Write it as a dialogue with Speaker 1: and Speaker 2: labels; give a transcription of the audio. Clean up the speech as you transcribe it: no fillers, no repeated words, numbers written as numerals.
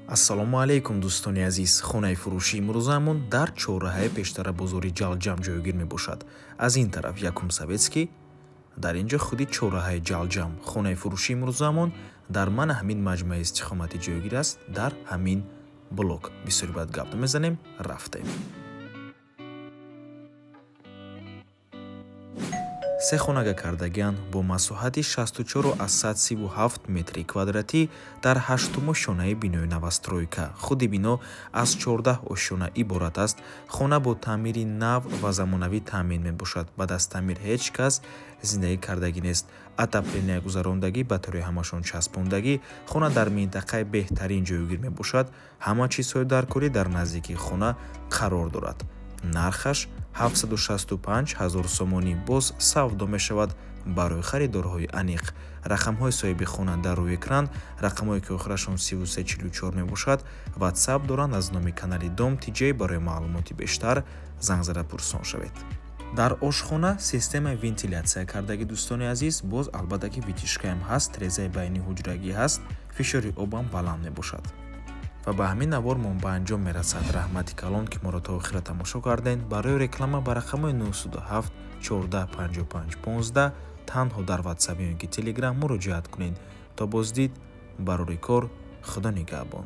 Speaker 1: ассалому алайкум дӯстони азиз. Хонаи фурӯшии имрӯзаамон дар чораҳаи пештара бозори Ҷалҷам ҷойгир мебошад. Аз ин тараф Якум Советский, дар ин ҷо худи чораҳаи Ҷалҷам. Хонаи фурӯшии имрӯзаамон дар мана ҳамин маҷмаи истихоматӣ ҷойгир аст, дар ҳамин блок. Бисёри баъд гап намезанем, рафтем. се хонага кардагианд бо масоҳати 64,137 метри квадратӣ дар 8-умо шонаи бинои навастройка. Худи бино аз 14 ошшона иборат аст. хона бо таъмири нав ва замонавӣ таъмин мебошад. баъд аз таъмир ҳеҷ кас зиндагӣ кардагӣ нест. отопления гузарондагӣ, батори ҳамашон часпондагӣ. хона дар минтақаи беҳтарин ҷойгир мебошад. ҳама чизҳои даркорӣ дар наздикии хона қарор дорад. нархаш 765 000 сомонӣ боз савдо мешавад барои харидорҳои аниқ. рақамҳои соҳиби хона дар рӯи экран, рақамҳое ки охирашон 3344 мебошад. ватсап доранд. аз номи канали Дом TJ барои маълумоти бештар занг зада пурсон шавед. дар ошхона системаи вентилятсия кардагӣ дӯстони азиз, боз албатта ки витишкаам ҳаст, резаи байни ҳуҷрагӣ ҳаст, фишори обам баланд мебошад. ва ба ҳамин навор мо ба анҷом мерасад. раҳмати калон ки моро то охира тамошо кардем. барои реклама ба рақамҳои 907 14 55 15 танҳо дар ватсап ё ки телеграм муроҷиат кунед. то боздид барори кор. худо нигаҳбон.